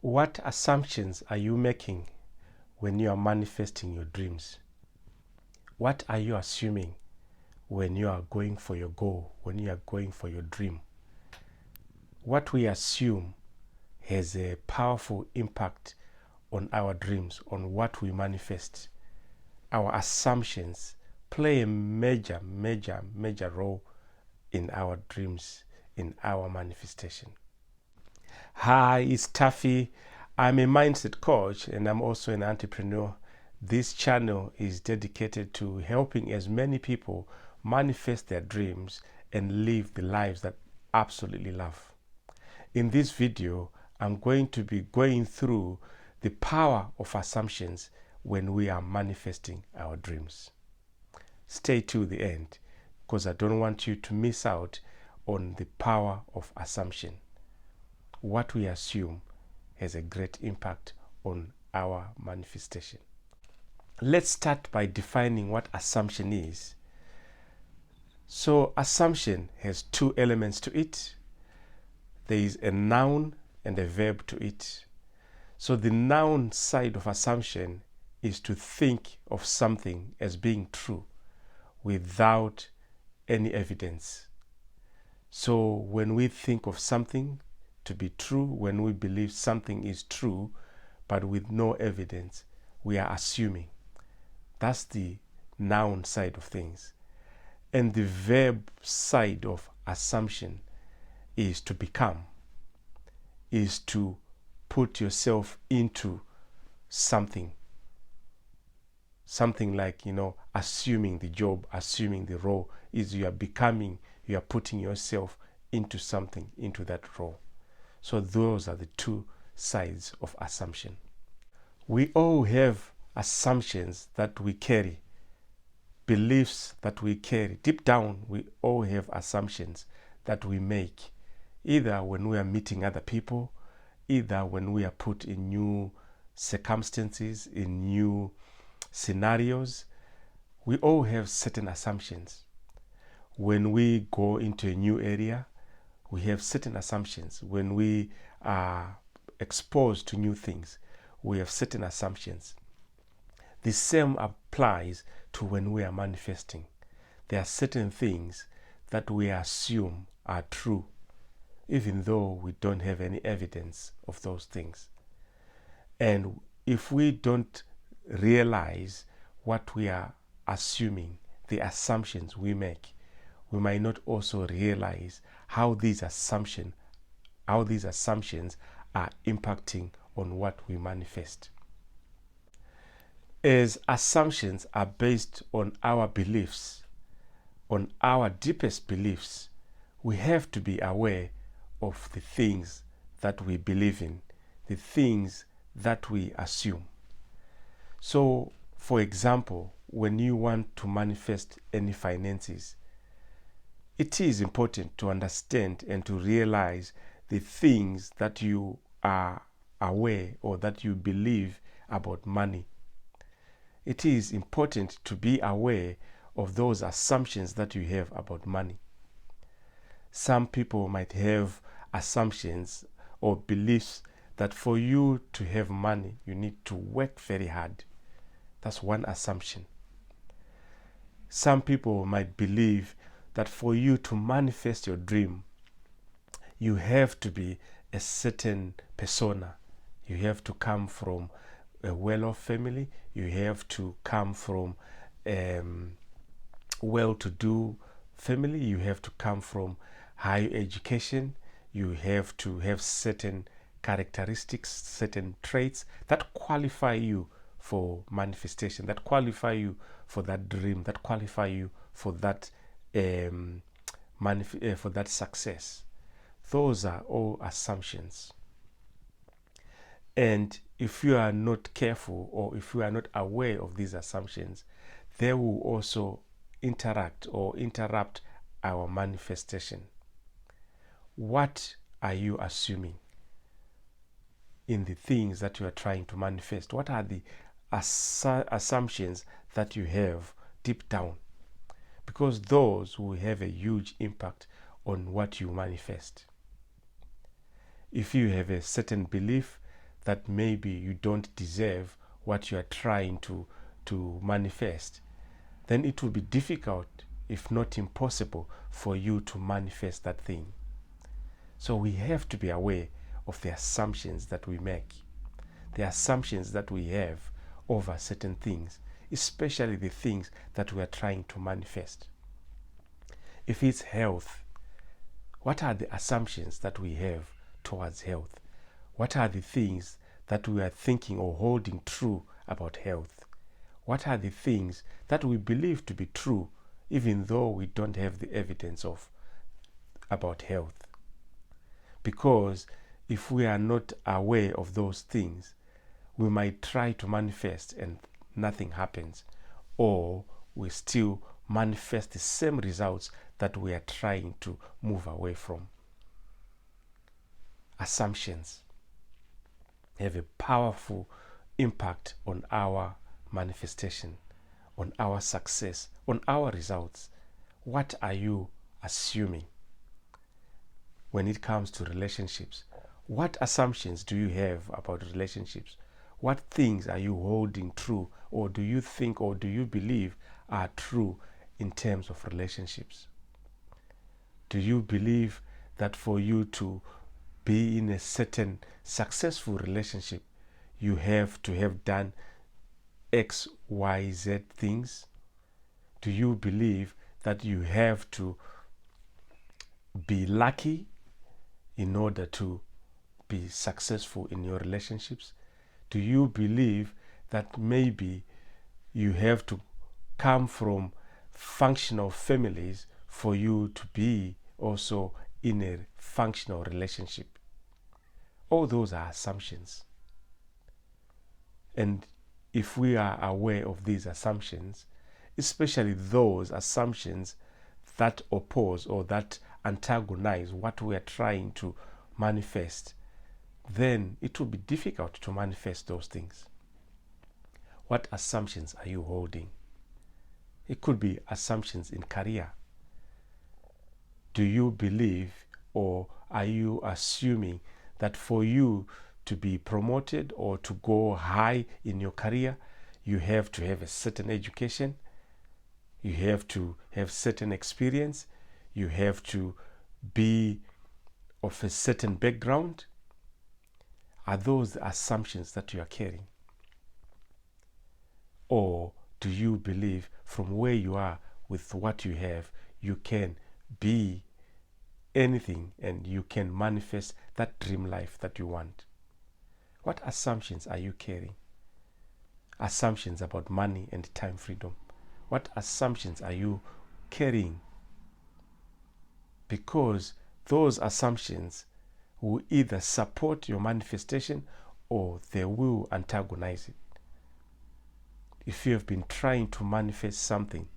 What assumptions are you making when you are manifesting your dreams? What are you assuming when you are going for your goal, when you are going for your dream? What we assume has a powerful impact on our dreams, on what we manifest. Our assumptions play a major role in our dreams, in our manifestation. Hi, it's Taffy. I'm a mindset coach and I'm also an entrepreneur. This channel is dedicated to helping as many people manifest their dreams and live the lives that absolutely love. In this video, I'm going to be going through the power of assumptions when we are manifesting our dreams. Stay to the end because I don't want you to miss out on the power of assumption. What we assume has a great impact on our manifestation. Let's start by defining what assumption is. So assumption has two elements to it. There is a noun and a verb to it. So the noun side of assumption is to think of something as being true without any evidence. So when we think of something to be true, when we believe something is true, but with no evidence, we are assuming. That's the noun side of things. And the verb side of assumption is to become, is to put yourself into something. Something like, assuming the job, assuming the role, is you are becoming, you are putting yourself into something, into that role. So those are the two sides of assumption. We all have assumptions that we carry, beliefs that we carry. Deep down, we all have assumptions that we make, either when we are meeting other people, either when we are put in new circumstances, in new scenarios. We all have certain assumptions. When we go into a new area, we have certain assumptions. When we are exposed to new things, we have certain assumptions. The same applies to when we are manifesting. There are certain things that we assume are true, even though we don't have any evidence of those things. And if we don't realize what we are assuming, the assumptions we make, we might not also realize how these assumptions are impacting on what we manifest. As assumptions are based on our beliefs, on our deepest beliefs, we have to be aware of the things that we believe in, the things that we assume. So, for example, when you want to manifest any finances, it is important to understand and to realize the things that you are aware or that you believe about money. It is important to be aware of those assumptions that you have about money. Some people might have assumptions or beliefs that for you to have money, you need to work very hard. That's one assumption. Some people might believe that for you to manifest your dream, you have to be a certain persona. You have to come from a well-off family. You have to come from well-to-do family. You have to come from higher education. You have to have certain characteristics, certain traits that qualify you for manifestation, that qualify you for that dream, that qualify you for that for that success. Those are all assumptions. And if you are not careful or if you are not aware of these assumptions, they will also interact or interrupt our manifestation. What are you assuming in the things that you are trying to manifest? What are the assumptions that you have deep down? Because those will have a huge impact on what you manifest. If you have a certain belief that maybe you don't deserve what you are trying to manifest, then it will be difficult, if not impossible, for you to manifest that thing. So we have to be aware of the assumptions that we make, the assumptions that we have over certain things, especially the things that we are trying to manifest. If it's health, what are the assumptions that we have towards health? What are the things that we are thinking or holding true about health? What are the things that we believe to be true, even though we don't have the evidence about health? Because if we are not aware of those things, we might try to manifest and nothing happens, or we still manifest the same results that we are trying to move away from. Assumptions have a powerful impact on our manifestation, on our success, on our results. What are you assuming when it comes to relationships? What assumptions do you have about relationships? What things are you holding true, or do you think, or do you believe are true in terms of relationships? Do you believe that for you to be in a certain successful relationship, you have to have done X, Y, Z things? Do you believe that you have to be lucky in order to be successful in your relationships? Do you believe that maybe you have to come from functional families for you to be also in a functional relationship? All those are assumptions. And if we are aware of these assumptions, especially those assumptions that oppose or that antagonize what we are trying to manifest, then it will be difficult to manifest those things. What assumptions are you holding? It could be assumptions in career. Do you believe, or are you assuming that for you to be promoted or to go high in your career, you have to have a certain education, you have to have certain experience, you have to be of a certain background? Are those the assumptions that you are carrying? Or do you believe from where you are with what you have, you can be anything and you can manifest that dream life that you want? What assumptions are you carrying? Assumptions about money and time freedom. What assumptions are you carrying? Because those assumptions will either support your manifestation or they will antagonize it. If you have been trying to manifest something,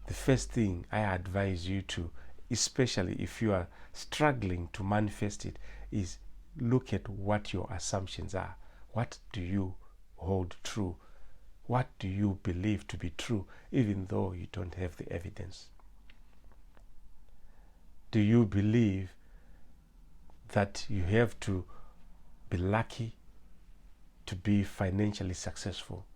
the first thing I advise you to, especially if you are struggling to manifest it, is look at what your assumptions are. What do you hold true? What do you believe to be true, even though you don't have the evidence? Do you believe that you have to be lucky to be financially successful?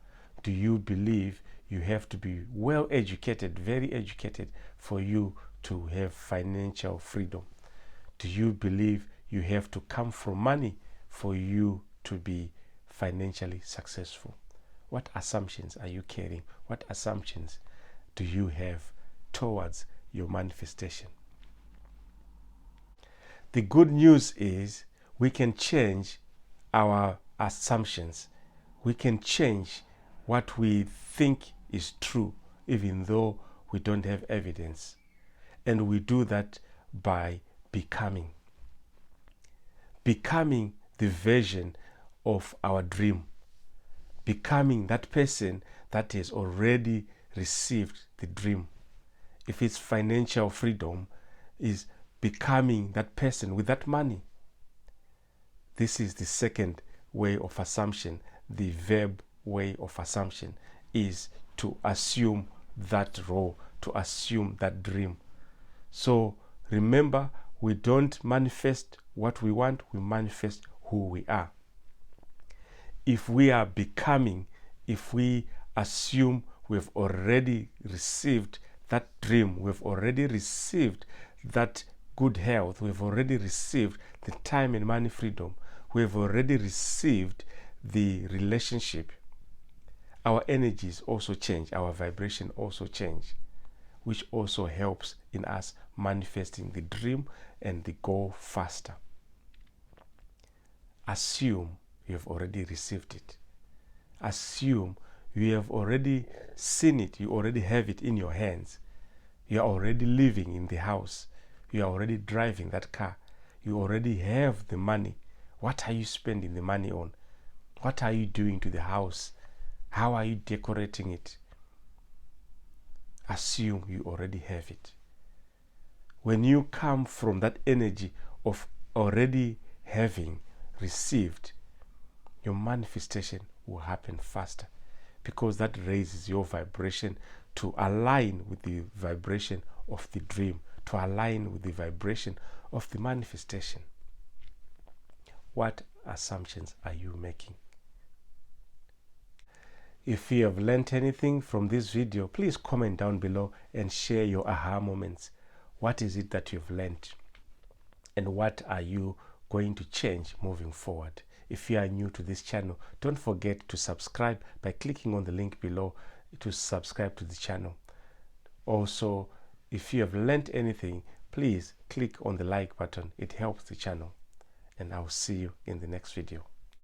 Do you believe you have to be well educated, very educated, for you to have financial freedom? Do you believe you have to come from money for you to be financially successful? What assumptions are you carrying? What assumptions do you have towards your manifestation? The good news is we can change our assumptions. We can change what we think is true, even though we don't have evidence. And we do that by becoming the version of our dream, becoming that person that has already received the dream. If it's financial freedom, is becoming that person with that money. This is the second way of assumption. The verb way of assumption is to assume that role, to assume that dream. So remember, we don't manifest what we want, we manifest who we are. if we are becoming, if we assume we've already received that dream, we've already received that good health, we've already received the time and money freedom, we've already received the relationship, our energies also change, our vibration also change, which also helps in us manifesting the dream and the goal faster. Assume you have already received it. Assume you have already seen it, you already have it in your hands. You are already living in the house. You are already driving that car. You already have the money. What are you spending the money on? What are you doing to the house? How are you decorating it? Assume you already have it. When you come from that energy of already having received, your manifestation will happen faster, because that raises your vibration to align with the vibration of the dream, to align with the vibration of the manifestation. What assumptions are you making? If you have learned anything from this video, please comment down below and share your aha moments. What is it that you've learned? And what are you going to change moving forward? If you are new to this channel, don't forget to subscribe by clicking on the link below to subscribe to the channel. Also, if you have learned anything, please click on the like button. It helps the channel. And I'll see you in the next video.